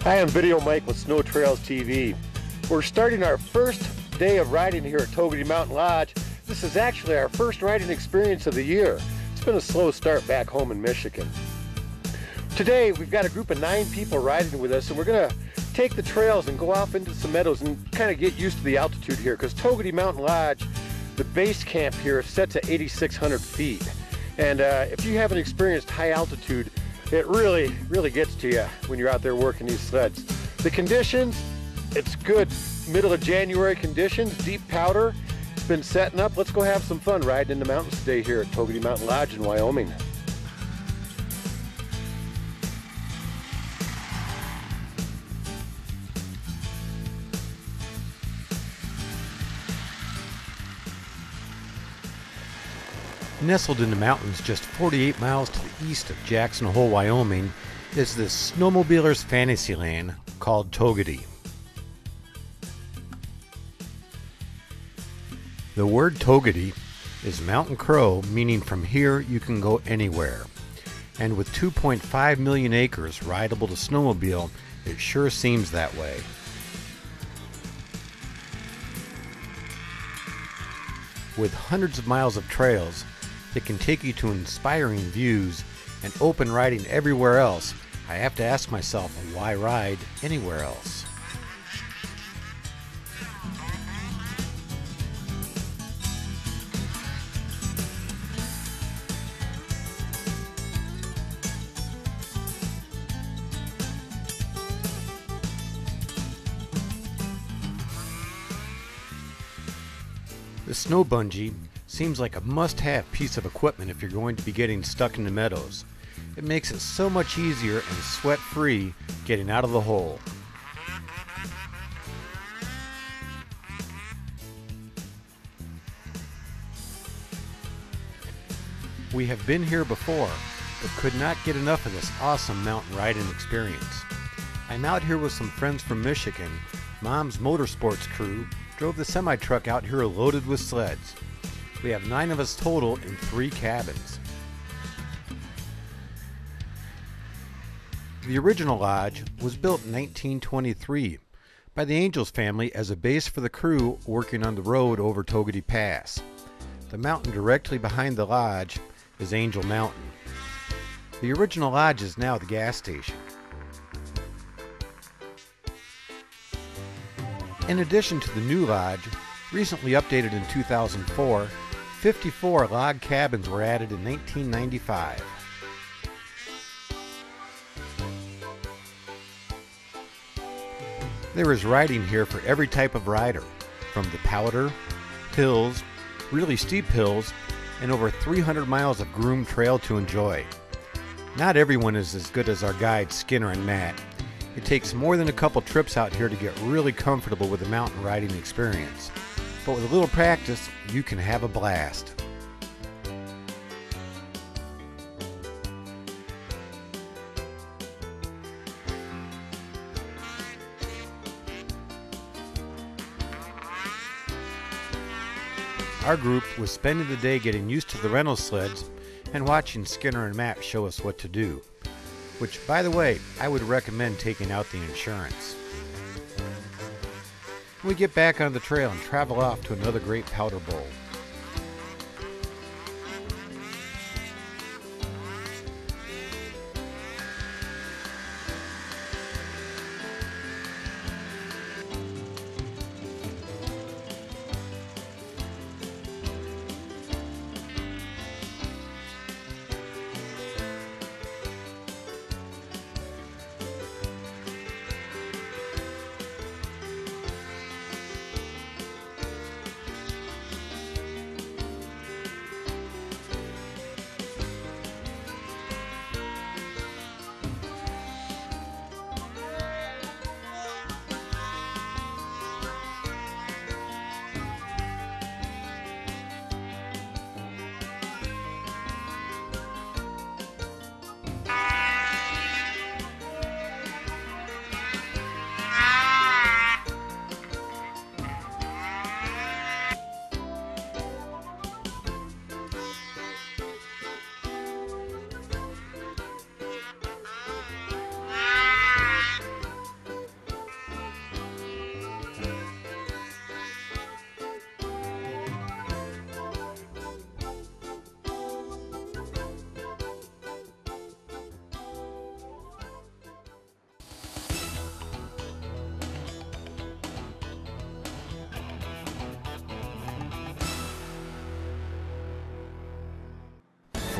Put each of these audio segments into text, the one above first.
Hi, I'm Video Mike with Snow Trails TV. We're starting our first day of riding here at Togwotee Mountain Lodge. This is actually our first riding experience of the year. It's been a slow start back home in Michigan. Today we've got a group of 9 people riding with us, and we're going to take the trails and go off into some meadows and kind of get used to the altitude here, because Togwotee Mountain Lodge, the base camp here, is set to 8,600 feet. And if you haven't experienced high altitude, it really gets to you when you're out there working these sleds. The conditions, it's good middle of January conditions, deep powder. It's been setting up. Let's go have some fun riding in the mountains today here at Togwotee Mountain Lodge in Wyoming. Nestled in the mountains just 48 miles to the east of Jackson Hole, Wyoming, is this snowmobiler's fantasy land called Togwotee. The word Togwotee is Mountain Crow, meaning from here you can go anywhere. And with 2.5 million acres rideable to snowmobile, it sure seems that way. With hundreds of miles of trails, it can take you to inspiring views and open riding everywhere else. I have to ask myself, why ride anywhere else? The snow bungee seems like a must-have piece of equipment if you're going to be getting stuck in the meadows. It makes it so much easier and sweat-free getting out of the hole. We have been here before, but could not get enough of this awesome mountain riding experience. I'm out here with some friends from Michigan. Mom's motorsports crew drove the semi-truck out here loaded with sleds. We have 9 of us total in 3 cabins. The original lodge was built in 1923 by the Angels family as a base for the crew working on the road over Togwotee Pass. The mountain directly behind the lodge is Angel Mountain. The original lodge is now the gas station. In addition to the new lodge, recently updated in 2004, 54 log cabins were added in 1995. There is riding here for every type of rider, from the powder, hills, really steep hills, and over 300 miles of groomed trail to enjoy. Not everyone is as good as our guides Skinner and Matt. It takes more than a couple trips out here to get really comfortable with the mountain riding experience. But with a little practice, you can have a blast. Our group was spending the day getting used to the rental sleds and watching Skinner and Matt show us what to do. Which, by the way, I would recommend taking out the insurance. We get back on the trail and travel off to another great powder bowl.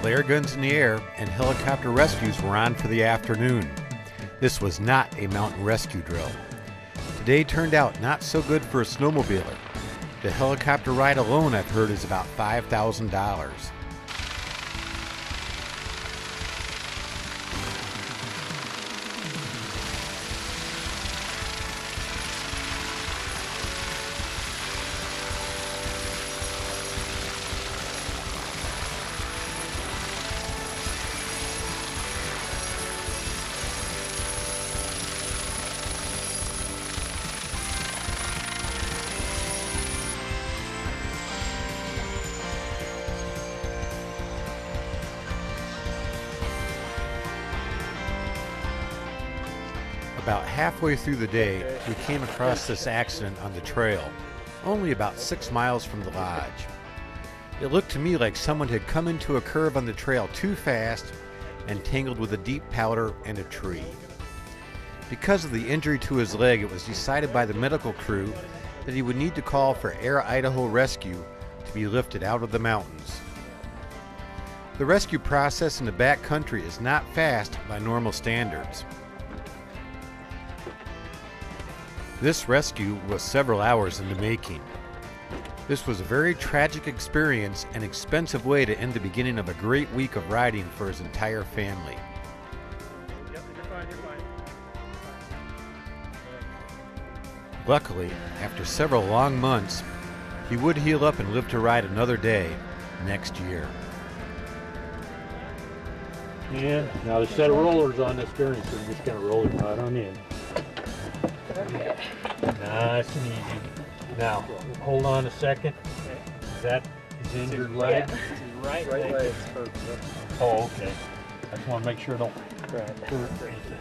flare guns in the air and helicopter rescues were on for the afternoon. This was not a mountain rescue drill. Today turned out not so good for a snowmobiler. The helicopter ride alone, I've heard, is about $5,000. About halfway through the day, we came across this accident on the trail, only about 6 miles from the lodge. It looked to me like someone had come into a curve on the trail too fast and tangled with a deep powder and a tree. Because of the injury to his leg, it was decided by the medical crew that he would need to call for Air Idaho Rescue to be lifted out of the mountains. The rescue process in the back country is not fast by normal standards. This rescue was several hours in the making. This was a very tragic experience and expensive way to end the beginning of a great week of riding for his entire family. Yep, you're fine, you're fine. Luckily, after several long months, he would heal up and live to ride another day next year. And now there's a set of rollers on this gurney, so we're just going to roll it right on in. Nice and easy. Now, hold on a second. Is that his injured leg? Right leg. Oh, okay. I just want to make sure it don't hurt or anything.